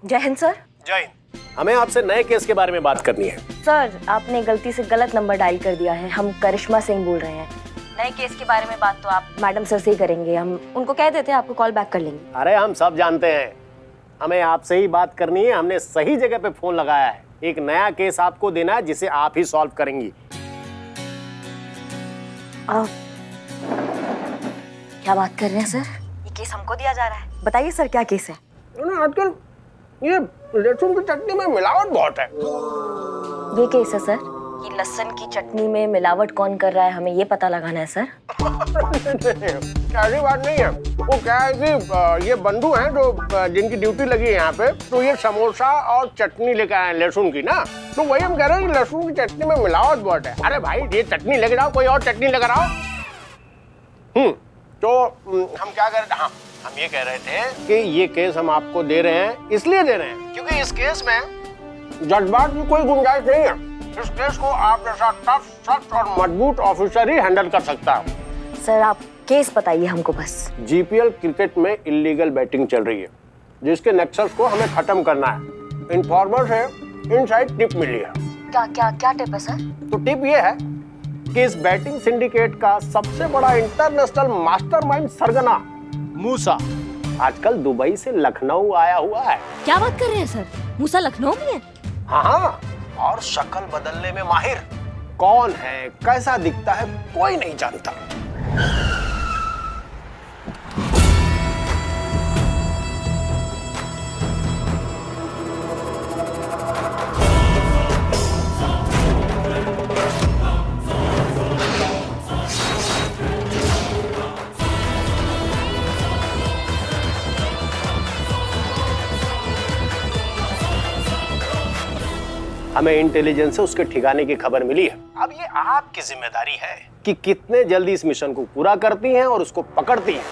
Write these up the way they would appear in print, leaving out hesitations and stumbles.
जय हिंद सर। जय हिंद। हमें आपसे नए केस के बारे में बात करनी है। सर आपने गलती से गलत नंबर डायल कर दिया है। हम करिश्मा सिंह बोल रहे हैं। नए केस के बारे में बात तो आप मैडम सर से ही करेंगे। हम उनको कह देते हैं आपको कॉल बैक कर लेंगे। अरे हम सब जानते हैं, हमें आपसे ही बात करनी है। हमने सही जगह पे फोन लगाया है। एक नया केस आपको देना है जिसे आप ही सॉल्व करेंगी। क्या बात कर रहे हैं सर? ये केस हमको दिया जा रहा है। बताइए सर क्या केस है? आजकल ये लहसुन की चटनी में मिलावट बहुत है। ये केस है सर कि लहसुन की चटनी में मिलावट कौन कर रहा है, हमें ये पता लगाना है सर। ऐसी बात नहीं है। वो क्या है कि ये बंधु हैं जो जिनकी ड्यूटी लगी है यहाँ पे, तो ये समोसा और चटनी लेकर आए लहसुन की ना, तो वही हम कह रहे हैं कि लहसुन की चटनी में मिलावट बहुत है। अरे भाई ये चटनी लेकर आओ, कोई और चटनी लेकर आओ। तो हम क्या कर रहे थे? हाँ, हम ये कह रहे थे कि ये केस हम आपको दे रहे हैं, इसलिए दे रहे हैं क्योंकि इस केस में जज्बात की कोई गुंजाइश नहीं है। इस केस को आप जैसा टफ, सख्त और मजबूत ऑफिसर ही हैंडल कर सकता है। सर आप केस बताइए हमको बस। जीपीएल क्रिकेट में इलीगल बैटिंग चल रही है, जिसके नेक्सस को हमें खत्म करना है। इन्फॉर्मर से इनसाइड टिप मिली है। क्या क्या क्या टिप है सर? तो टिप ये है कि इस बैटिंग सिंडिकेट का सबसे बड़ा इंटरनेशनल मास्टरमाइंड सरगना मूसा आजकल दुबई से लखनऊ आया हुआ है। क्या बात कर रहे हैं सर? मूसा लखनऊ में है? हाँ, और शक्ल बदलने में माहिर। कौन है, कैसा दिखता है, कोई नहीं जानता। हमें इंटेलिजेंस से उसके ठिकाने की खबर मिली है। अब ये आपकी जिम्मेदारी है कि कितने जल्दी इस मिशन को पूरा करती हैं और उसको पकड़ती हैं।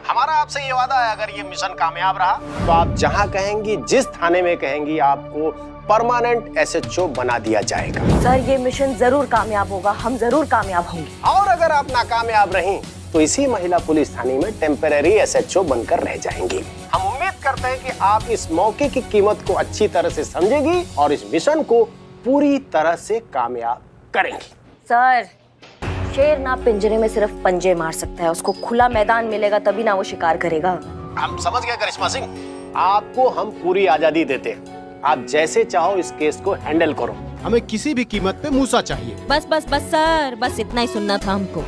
हमारा आपसे ये वादा है, अगर ये मिशन कामयाब रहा तो आप जहां कहेंगी, जिस थाने में कहेंगी, आपको परमानेंट एसएचओ बना दिया जाएगा। सर ये मिशन जरूर कामयाब होगा, हम जरूर कामयाब होंगे। और अगर आप नाकामयाब रहीं तो इसी महिला पुलिस थाने में टेम्परेरी एसएचओ बनकर रह जाएंगी। हम उम्मीद करते हैं कि आप इस मौके की कीमत को अच्छी तरह से समझेंगी और इस मिशन को पूरी तरह से कामयाब करेंगी। सर शेर ना पिंजरे में सिर्फ पंजे मार सकता है, उसको खुला मैदान मिलेगा तभी ना वो शिकार करेगा। हम समझ गए करिश्मा सिंह, आपको हम पूरी आजादी देते हैं। आप जैसे चाहो इस केस को हैंडल करो। हमें किसी भी कीमत पे मूसा चाहिए। बस बस बस सर, बस इतना ही सुनना था हमको।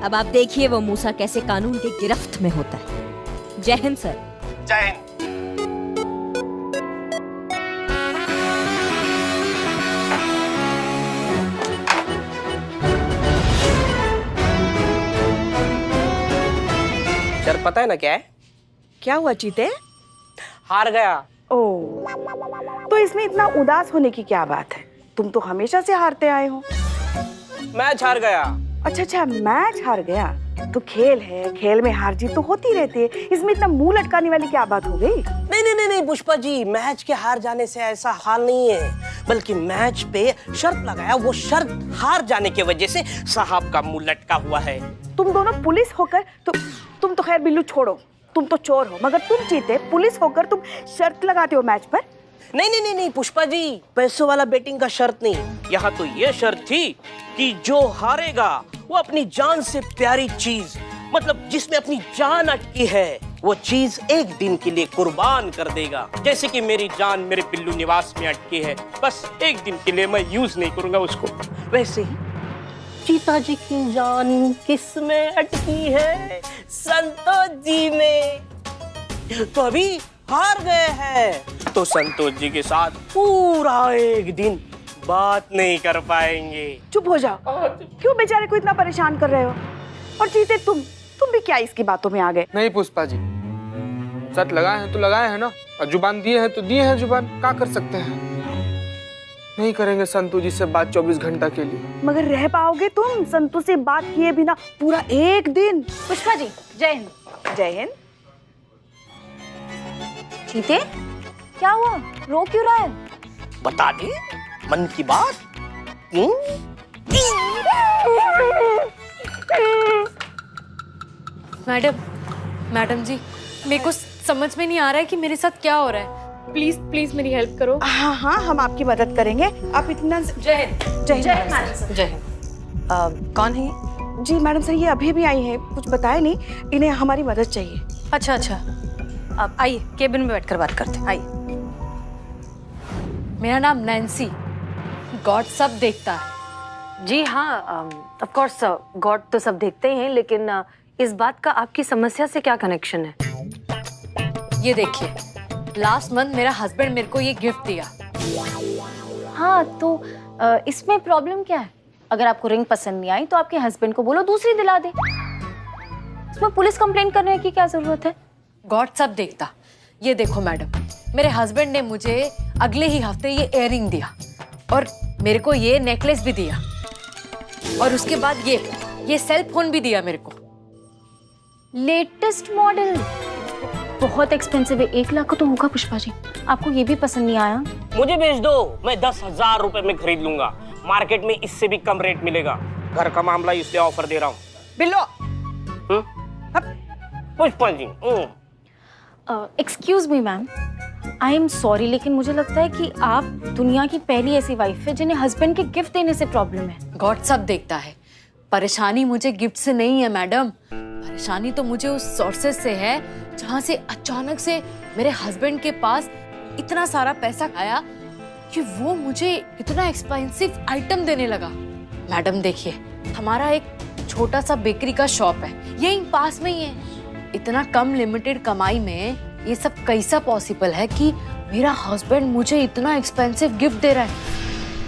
अब आप देखिए वो मूसा कैसे कानून के गिरफ्त में होता है। जय हिंद सर। जय हिंद। सर पता है ना क्या है? क्या हुआ चीते? हार गया। ओ, तो इसमें इतना उदास होने की क्या बात है? तुम तो हमेशा से हारते आए हो। मैच हार गया। अच्छा, मैच हार गया तो खेल है, खेल में हार जीत तो होती रहती है। इसमें इतना मुंह लटकाने वाली क्या बात हो गई? नहीं पुष्पा जी, मैच के हार जाने से ऐसा हाल नहीं है, बल्कि मैच पे शर्त लगाया, वो शर्त हार जाने की वजह से साहब का मुंह लटका हुआ है। तुम दोनों पुलिस होकर तुम तो खैर बिल्लू छोड़ो, तुम तो चोर हो, मगर तुम जीते पुलिस होकर तुम शर्त लगाते हो मैच पर। नहीं पुष्पा जी, पैसों वाला बेटिंग का शर्त नहीं। यहाँ तो ये शर्त थी कि जो हारेगा वो अपनी जान से प्यारी चीज, मतलब जिसमें अपनी जान अटकी है, वो चीज एक दिन के लिए कुर्बान कर देगा। जैसे कि मेरी जान मेरे पिल्लू निवास में अटकी है, बस एक दिन के लिए मैं यूज नहीं करूंगा उसको। वैसे ही चीता जी की जान किस में अटकी है? संतोष जी में। तो अभी हार गए हैं तो संतोष जी के साथ पूरा एक दिन बात नहीं कर पाएंगे। चुप हो जाओ, क्यों बेचारे को इतना परेशान कर रहे हो? और जीते तुम भी क्या इसकी बातों में आ गए? नहीं पुष्पा जी, शर्त लगाए हैं तो लगाए हैं ना, और जुबान दिए हैं तो दिए हैं जुबान, क्या कर सकते हैं। नहीं करेंगे संतू जी से बात 24 घंटा के लिए। मगर रह पाओगे तुम संतू से बात किए बिना पूरा एक दिन? पुष्पा जी जय हिंद। जय हिंद। चीते क्या हुआ, रो क्यों रहा है? बता दे मन की बात। मैडम जी, मेरे को समझ में नहीं आ रहा है कि मेरे साथ क्या हो रहा है। प्लीज प्लीज मेरी हेल्प करो। हाँ हाँ, हम आपकी मदद करेंगे। आप इतना जय हिंद। जय हिंद मैडम। जय हिंद। कौन है ये? जी मैडम सर, ये अभी भी आई हैं, कुछ बताया नहीं, इन्हें हमारी मदद चाहिए। अच्छा अच्छा, आप आइए केबिन में बैठकर बात करते हैं, आइए। मेरा नाम नैन्सी, गॉड सब देखता है। जी हाँ, ऑफ कोर्स गॉड तो सब देखते ही हैं, लेकिन इस बात का आपकी समस्या से क्या कनेक्शन है? ये देखिए, लास्ट मंथ मेरा हस्बैंड मेरे को ये गिफ्ट दिया। हाँ तो इसमें प्रॉब्लम क्या है? अगर आपको रिंग पसंद नहीं आई तो आपके हस्बैंड को बोलो दूसरी दिला दे। इसमें पुलिस कंप्लेंट करने की क्या जरूरत है? गॉड सब देखता। ये देखो मैडम, मेरे हस्बैंड ने मुझे अगले ही हफ्ते ये इयररिंग दिया और मेरे को ये नेकलेस भी दिया और उसके बाद ये सेल फोन भी दिया मेरे को। लेटेस्ट मॉडल, बहुत एक्सपेंसिव है, 1 लाख का तो होगा पुष्पा जी। आपको ये भी पसंद नहीं आया? मुझे भेज दो, मैं 10,000 रुपए में खरीद लूंगा। मार्केट में इससे भी कम रेट मिलेगा। घर का मामला इसलिए ऑफर दे रहा हूँ। Billo. Pushpa ji. Excuse me ma'am, I am sorry, लेकिन मुझे लगता है कि आप दुनिया की पहली ऐसी वाइफ है जिन्हें हस्बैंड के गिफ्ट देने से प्रॉब्लम है। गॉड सब देखता है। परेशानी मुझे गिफ्ट से नहीं है मैडम, परेशानी तो मुझे उस सोर्सेस से है जहाँ से अचानक से मेरे हस्बैंड के पास इतना सारा पैसा आया कि वो मुझे इतना एक्सपेंसिव आइटम देने लगा। मैडम देखिए, हमारा एक छोटा सा बेकरी का शॉप है, यहीं पास में ही है। इतना कम लिमिटेड कमाई में ये सब कैसा पॉसिबल है कि मेरा हस्बैंड मुझे इतना एक्सपेंसिव गिफ्ट दे रहा है?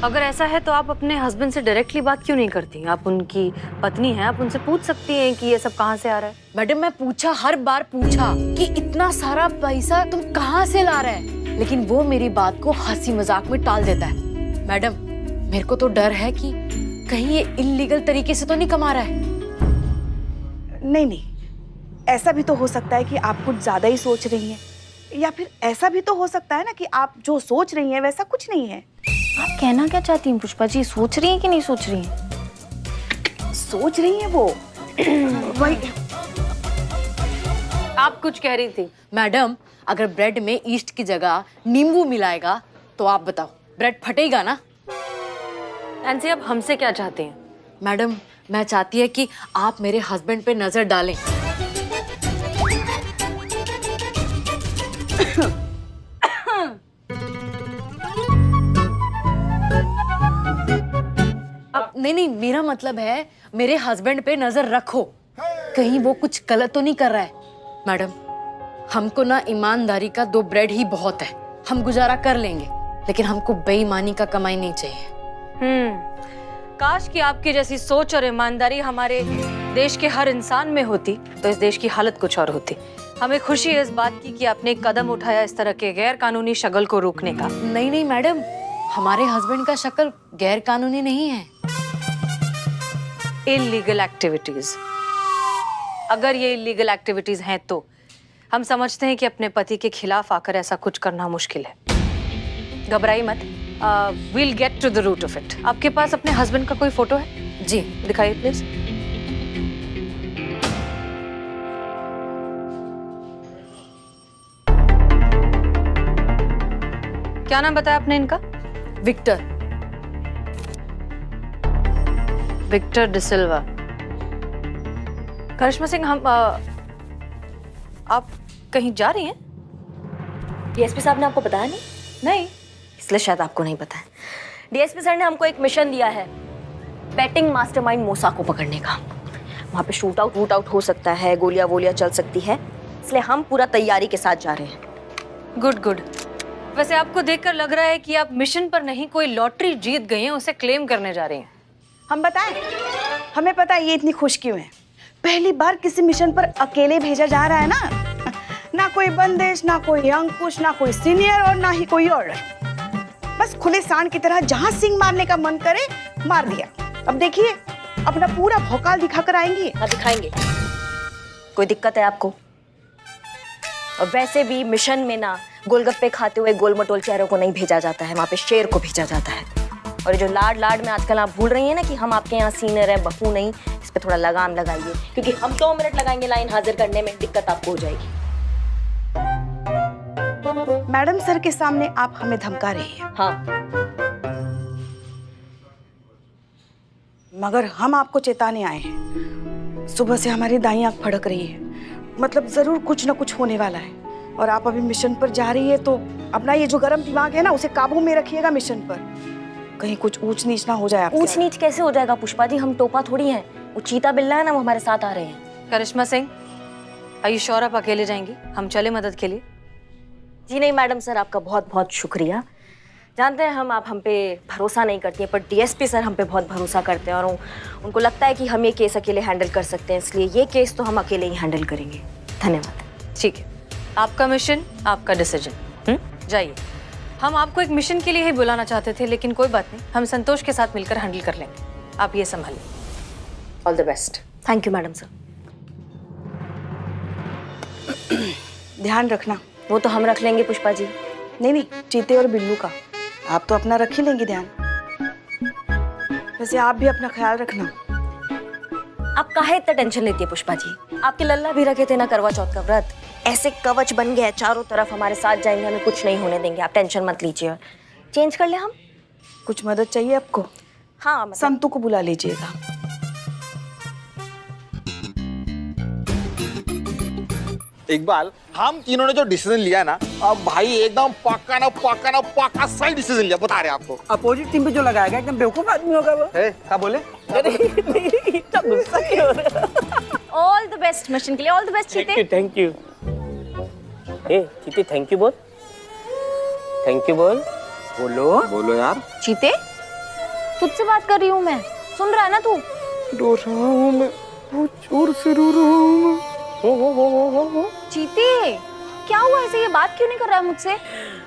अगर ऐसा है तो आप अपने हस्बैंड से डायरेक्टली बात क्यों नहीं करती? आप उनकी पत्नी हैं, आप उनसे पूछ सकती हैं कि ये सब कहाँ से आ रहा है। मैडम मैं पूछा, हर बार पूछा कि इतना सारा पैसा तुम कहाँ से ला रहे हैं, लेकिन वो मेरी बात को हंसी मजाक में टाल देता है। मैडम मेरे को तो डर है कि कहीं ये इल्लीगल तरीके से तो नहीं कमा रहा है। नहीं नहीं, ऐसा भी तो हो सकता है कि आप कुछ ज्यादा ही सोच रही हैं, या फिर ऐसा भी तो हो सकता है ना कि आप जो सोच रही हैं वैसा कुछ नहीं है। आप कहना क्या चाहती हैं पुष्पा जी? सोच रही हैं कि नहीं सोच रही हैं? सोच रही हैं वो। वही आप कुछ कह रही थी। मैडम अगर ब्रेड में ईस्ट की जगह नींबू मिलाएगा तो आप बताओ, ब्रेड फटेगा ना? नैन्सी, आप हमसे क्या चाहते हैं? मैडम मैं चाहती है कि आप मेरे हस्बैंड पे नजर डालें। अब नहीं, मेरा मतलब है मेरे हस्बैंड पे नजर रखो, कहीं वो कुछ गलत तो नहीं कर रहा है। मैडम हमको ना ईमानदारी का 2 ब्रेड ही बहुत है, हम गुजारा कर लेंगे, लेकिन हमको बेईमानी का कमाई नहीं चाहिए। काश कि आपकी जैसी सोच और ईमानदारी हमारे देश के हर इंसान में होती तो इस देश की हालत कुछ और होती। हमें खुशी है इस बात की कि आपने एक कदम उठाया इस तरह के गैर कानूनी शगल को रोकने का। नहीं मैडम, हमारे हस्बैंड का शक्ल गैर कानूनी नहीं है। इलीगल एक्टिविटीज, अगर ये इलीगल एक्टिविटीज हैं तो हम समझते हैं कि अपने पति के खिलाफ आकर ऐसा कुछ करना मुश्किल है। घबराइए मत, we'll get to the root of it। आपके पास अपने हस्बैंड का कोई फोटो है? जी दिखाइए प्लीज। क्या नाम बताया आपने इनका? विक्टर। विक्टर डिसिल्वा। करिश्मा सिंह, हम आप कहीं जा रही हैं? डीएसपी साहब ने आपको बताया नहीं? नहीं, इसलिए शायद आपको नहीं पता है। डीएसपी सर ने हमको एक मिशन दिया है, बेटिंग मास्टरमाइंड मूसा को पकड़ने का। वहाँ पे शूट आउट हो सकता है, गोलियां वोलियां चल सकती है, इसलिए हम पूरा तैयारी के साथ जा रहे हैं। गुड। वैसे आपको देखकर लग रहा है कि आप मिशन पर नहीं, कोई लॉटरी जीत गए हैं, उसे क्लेम करने जा रही हैं। हम बताएं, हमें पता है ये इतनी खुश क्यों है। पहली बार किसी मिशन पर अकेले भेजा जा रहा है ना कोई बंदिश, ना कोई अंकुश, ना कोई सीनियर और ना ही कोई ऑर्डर। बस खुले सांड की तरह जहां सिंह मारने का मन करे मार दिया। अब देखिए अपना पूरा भौकाल दिखाकर आएंगी। हाँ दिखाएंगे। कोई दिक्कत है आपको? और वैसे भी मिशन में ना गोलगप्पे खाते हुए गोलमटोल चेहरों को नहीं भेजा जाता है, वहाँ पे शेर को भेजा जाता है। और जो लाड में आजकल आप भूल रही हैं ना कि हम आपके यहाँ सीनियर हैं, बहू नहीं, इस पे थोड़ा लगाम लगाइए, क्योंकि हम 2 मिनट लगाएंगे लाइन हाजिर करने में, दिक्कत आपको हो जाएगी। मैडम सर के सामने आप हमें धमका रही हैं, हाँ, मगर हम आपको चेताने आए हैं। सुबह से हमारी दाईं आंख फड़क रही है, मतलब जरूर कुछ ना कुछ होने वाला है। और आप अभी मिशन पर जा रही है तो अपना ये जो गर्म दिमाग है ना, उसे काबू में रखिएगा मिशन पर। कहीं कुछ ऊंच नीच ना हो जाए आपके ऊंच नीच कैसे हो जाएगा पुष्पा जी? हम टोपा थोड़ी हैं, वो चीता बिल्ला है ना, वो हमारे साथ आ रहे हैं। करिश्मा सिंह, आर यू श्योर आप अकेले जाएंगी? हम चले मदद के लिए? जी नहीं मैडम सर, आपका बहुत बहुत शुक्रिया। जानते हैं आप हम पे भरोसा नहीं करती हैं, पर डीएसपी सर हम पे बहुत भरोसा करते हैं और उनको लगता है कि हम ये केस अकेले हैंडल कर सकते हैं, इसलिए ये केस तो हम अकेले ही हैंडल करेंगे। धन्यवाद। ठीक है, आपका मिशन, आपका डिसीजन। जाइए। हम आपको एक मिशन के लिए ही बुलाना चाहते थे, लेकिन कोई बात नहीं, हम संतोष के साथ मिलकर हैंडल कर लेंगे। आप ये संभालिए। All the best. Thank you madam sir. ध्यान रखना। वो तो हम रख लेंगे पुष्पा जी। नहीं नहीं, चीते और बिल्लू का आप तो अपना रख ही लेंगे ध्यान। वैसे आप भी अपना ख्याल रखना। आप काहे इतना टेंशन लेती है पुष्पा जी? आपके लल्ला भी रखे थे ना करवा चौथ का व्रत, ऐसे कवच बन गया, चारों तरफ हमारे साथ जाएंगे, हमें कुछ नहीं होने देंगे। आप टेंशन मत लीजिए। चेंज कर ले हम? कुछ मदद चाहिए आपको? हाँ मतलब... संतू को बुला लीजिएगा। इकबाल, हम तीनों ने जो डिसीजन लिया ना, अब भाई एकदम पक्का सही डिसीजन लिया, बता रहे आपको। अपोजिट टीम पे जो लगाया गया एकदम बेवकूफ आदमी होगा वो। क्या बोले? इतना गुस्सा क्यों हो रहा है? ऑल द बेस्ट मिशन के लिए। ऑल द बेस्ट चीते। Thank you. ए चीते, थैंक यू बोल। थैंक यू बोल। बोलो यार। चीते, तुझसे बात कर रही हूँ मैं, सुन रहा है ना तू? रो रहा हूँ मैं, बहुत जोर से रो रहा हूँ मैं। हो। चीते, क्या हुआ? ऐसे ये बात क्यों नहीं कर रहा है मुझसे?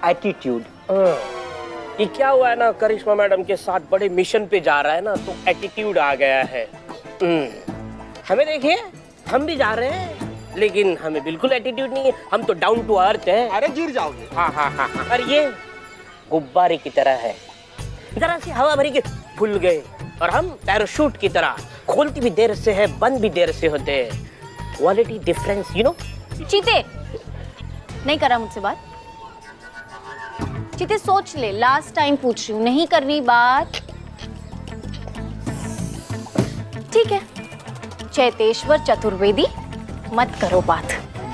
एटीट्यूड। ये क्या हुआ है ना, करिश्मा मैडम के साथ बड़े मिशन पे जा रहा है ना, तो एटीट्यूड आ गया है। हमें देखिए, हम भी जा रहे हैं, लेकिन हमें बिल्कुल एटीट्यूड नहीं है। हम तो डाउन टू अर्थ है। अरे गिर जाओगे। हाँ। और ये गुब्बारे की तरह है, जरा सी हवा भरी के फूल गए, और हम पैराशूट की तरह खोलती भी देर से है, बंद भी देर से होते हैं। Quality difference, you know. चीते, नहीं करा मुझसे बात? चीते सोच ले, लास्ट टाइम पूछ रही हूँ, नहीं करनी बात? ठीक है, चैतेश्वर चतुर्वेदी, मत करो बात।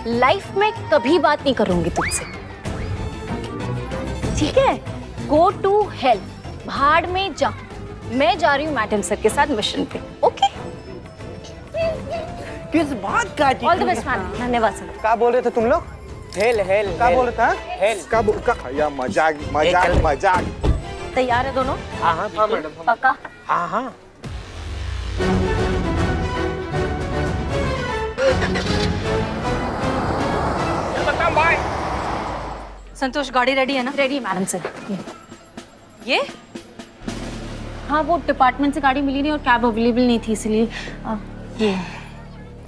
लाइफ में कभी बात नहीं करूंगी तुझसे, ठीक है? गो टू हेल, भाड़ में जा। मैं जा रही हूँ मैडम सर के साथ मिशन पे। ओके, किस बात का? All the best madam. धन्यवाद सर। क्या बोल रहे थे तुम लोग? हेल क्या बोल रहे थे? हेल। या मजाक। तैयार है दोनों? हाँ मैडम। पक्का? हाँ। संतोष, गाड़ी रेडी है ना? रेडी है मैडम सर। ये हाँ, वो डिपार्टमेंट से गाड़ी मिली नहीं और कैब अवेलेबल नहीं थी, इसलिए ये।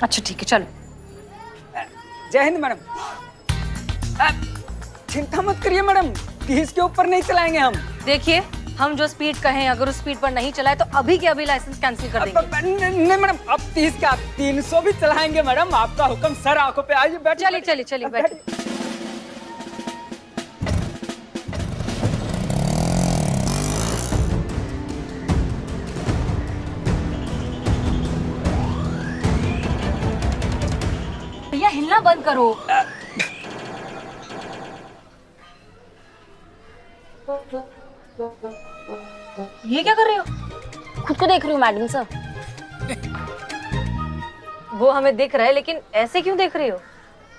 अच्छा ठीक है, चलो। जय हिंद मैडम। चिंता मत करिए मैडम, 30 के ऊपर नहीं चलाएंगे हम। देखिए, हम जो स्पीड कहें, अगर उस स्पीड पर नहीं चलाए तो अभी के अभी लाइसेंस कैंसिल कर देंगे। नहीं मैडम, अब 30 का 300 भी चलाएंगे मैडम, आपका हुक्म सर। आंखों पे आइए, बैठिए। चलिए बैठिए। भैया, हिलना बंद करो। ये क्या कर रहे हो? खुद को देख रही हूँ मैडम सर। वो हमें देख रहा है, लेकिन ऐसे क्यों देख रही हो?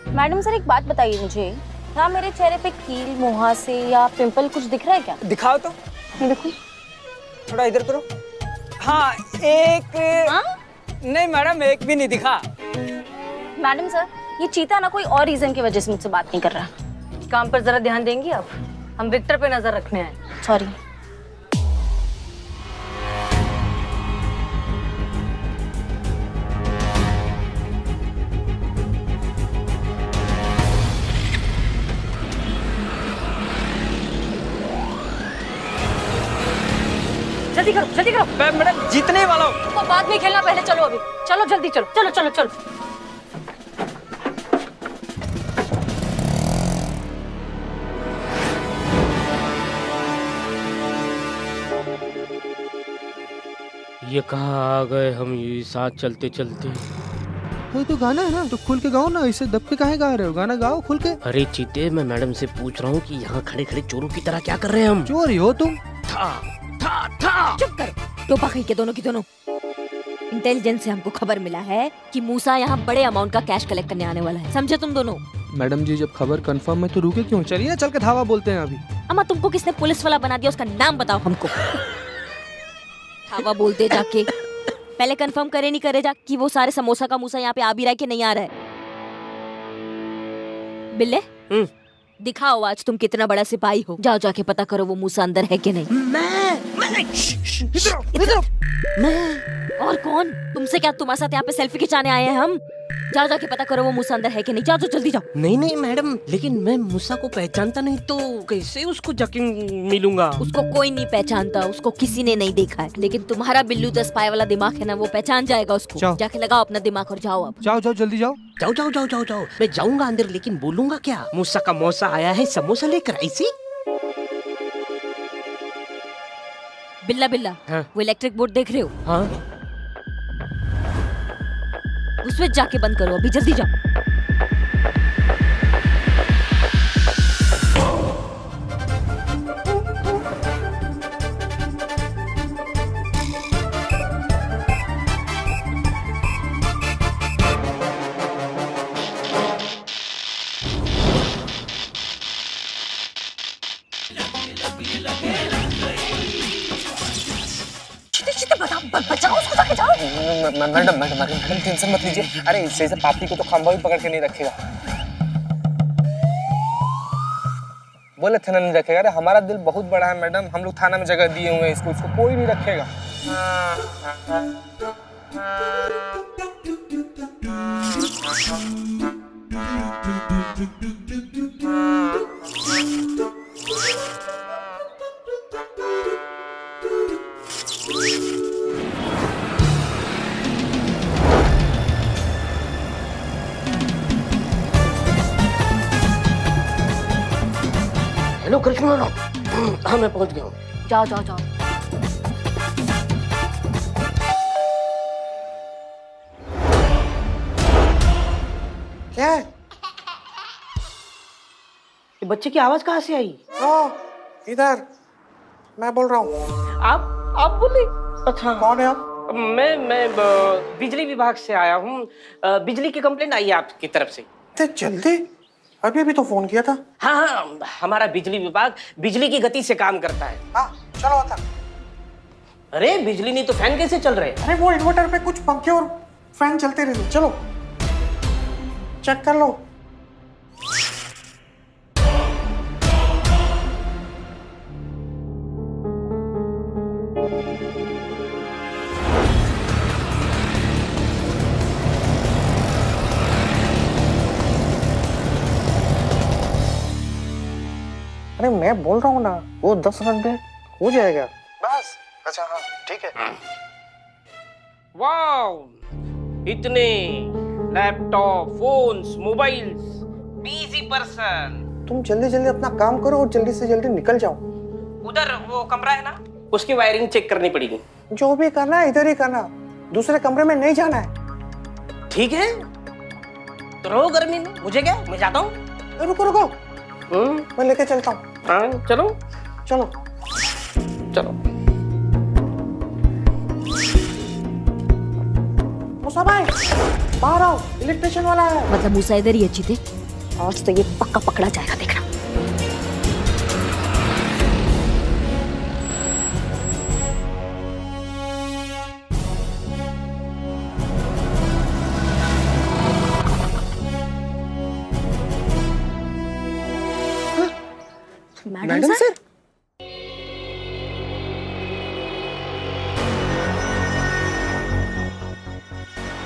मैडम सर, एक बात बताइए मुझे, क्या मेरे चेहरे पे कील, मुहासे या पिंपल कुछ दिख रहा है क्या? दिखाओ तो। ये देखो। थोड़ा इधर करो। हाँ, एक। हाँ? नहीं मैडम, एक भी नहीं दिखा। मैडम सर, ये चीता ना कोई और रीजन की वजह से मुझसे बात नहीं कर रहा। काम पर जरा ध्यान देंगी आप? हम विक्टर पे नजर रखने आए। सॉरी। जल्दी करो। मैडम, जीतने वाला हूँ। तो बाद में खेलना, पहले चलो अभी। चलो जल्दी, चलो। ये कहाँ आ गए हम ये साथ चलते चलते। ये तो गाना है ना, तो खुल के गाओ ना, इसे दब के काहे गा रहे हो? गाना गाओ खुल के। अरे चीते, मैं मैडम से पूछ रहा हूँ कि यहाँ खड़े खड़े चोरों की तरह क्या कर रहे हैं हम? चोरी हो तुम? था। चुप करो, टोपा कहीं के दोनों की दोनों। इंटेलिजेंस से हमको खबर मिला है कि मूसा यहाँ बड़े अमाउंट का कैश कलेक्ट करने आने वाला है, समझे तुम दोनों? मैडम जी, जब खबर कंफर्म है तो रुके क्यों? चलिए ना, चल के धावा बोलते हैं अभी। अम्मा, तुमको किसने पुलिस वाला बना दिया, उसका नाम बताओ हमको। धावा बोलते जाके, पहले कंफर्म करे नहीं करे जा कि वो सारे समोसा का मूसा यहाँ पे आ भी रहा है कि नहीं आ रहा है। बिल्ले, दिखाओ आज तुम कितना बड़ा सिपाही हो। जाओ जाके पता करो वो मूसा अंदर है कि नहीं। मैं और कौन? तुमसे क्या, तुम्हारे साथ यहाँ पे सेल्फी खिंचाने आए हैं हम? जाओ जाके पता करो वो मूसा अंदर है कि नहीं। जाओ तो जल्दी जाओ। नहीं मैडम, लेकिन मैं मूसा को पहचानता नहीं तो कैसे उसको जाके मिलूंगा? उसको कोई नहीं पहचानता, उसको किसी ने नहीं देखा है, लेकिन तुम्हारा बिल्लू 10 पाए वाला दिमाग है ना, वो पहचान जाएगा उसको। जाके लगाओ अपना दिमाग और जाओ अब। जाओ जल्दी जाओ। जाओ। मैं जाऊंगा अंदर, लेकिन बोलूंगा क्या? मूसा का मौसा आया है समोसा लेकर, ऐसी? बिल्ला, हाँ? वो इलेक्ट्रिक बोर्ड देख रहे हो? हाँ। उस स्विच जाके बंद करो अभी, जल्दी जाओ। बचाओ उसको, जाके जाओ। मैडम टेंशन मत लीजिए। अरे इससे पापी को तो खंभा भी पकड़ के नहीं रखेगा। बोले थाना नहीं रखेगा। अरे हमारा दिल बहुत बड़ा है मैडम, हम लोग थाना में जगह दिए हुए हैं इसको कोई नहीं रखेगा। हेलो कृष्णा। हाँ मैं पहुंच गया हूँ। जाओ। क्या है? ये बच्चे की आवाज कहाँ से आई? इधर मैं बोल रहा हूँ। आप बोले? अच्छा, कौन है आप? मैं बिजली विभाग से आया हूँ। बिजली की कंप्लेंट आई है आपकी तरफ से। जल्दी? अभी तो फोन किया था। हाँ, हमारा बिजली विभाग बिजली की गति से काम करता है। हाँ चलो आता। अरे बिजली नहीं तो फैन कैसे चल रहे? अरे वो इन्वर्टर पे कुछ पंखे और फैन चलते रहते। चलो चेक कर लो। अरे मैं बोल रहा हूँ ना, वो 10 मिनट में हो जाएगा बस। अच्छा हाँ ठीक है। वाओ, इतने laptop, phones, mobiles, busy person. तुम जल्दी अपना काम करो और जल्दी से जल्दी निकल जाओ। उधर वो कमरा है ना, उसकी वायरिंग चेक करनी पड़ेगी। जो भी करना है इधर ही करना, दूसरे कमरे में नहीं जाना है। ठीक है, तो रहो गर्मी में, मुझे क्या, मैं जाता हूँ। रुको मैं लेके चलता हूँ। हाँ चलो। मूसा भाई बाहर आओ, इलेक्ट्रिशियन वाला है। मतलब मूसा इधर ही है चीते? आज तो ये पक्का पकड़ा जाएगा, देखना। Madam sir?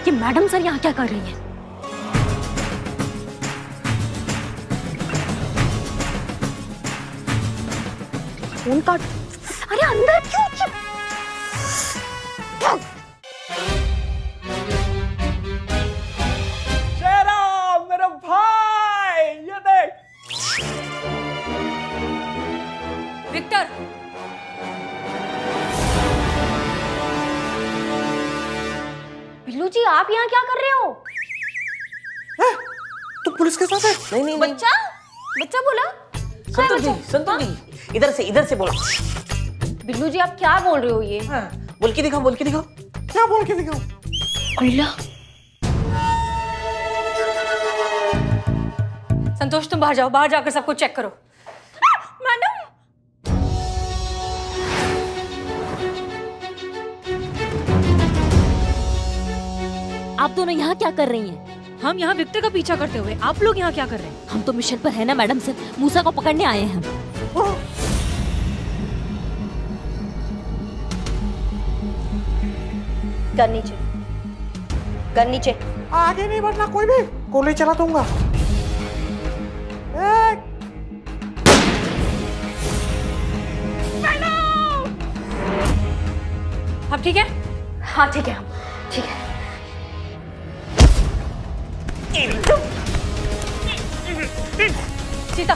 ये मैडम सर यहाँ क्या कर रही हैं? फोन काट। अरे अंदर क्यों? शेरा मेरा भाई, ये देख। विक्टर, जी आप यहाँ क्या कर रहे हो? तो पुलिस के साथ है? नहीं नहीं नहीं। बच्चा बच्चा बोला। संतोष जी इधर से बोलो। बिल्लू जी आप क्या बोल रहे हो ये? हाँ, बोल के दिखाओ क्या बोल के दिखाऊं? संतोष तुम बाहर जाओ, बाहर जाकर सबको चेक करो। मैडम आप दोनों यहाँ क्या कर रही हैं? हम यहाँ विक्टर का पीछा करते हुए, आप लोग यहाँ क्या कर रहे हैं? हम तो मिशन पर है ना मैडम सर, मूसा को पकड़ने आए हैं हम। गन नीचे। आगे नहीं बढ़ना कोई भी, गोली चला दूंगा। आप ठीक है? हाँ ठीक है, हम ठीक है। सीता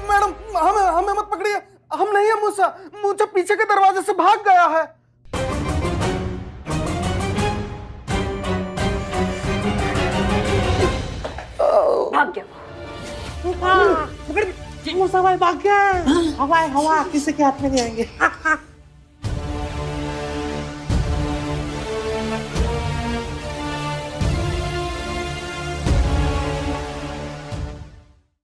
मैडम हमें मत पकड़िए, हम नहीं है मूसा। मूसा पीछे के दरवाजे से भाग गया है। भाग गया। मूसा भाई भाग गया। हवा किसी के हाथ में नहीं आएंगे।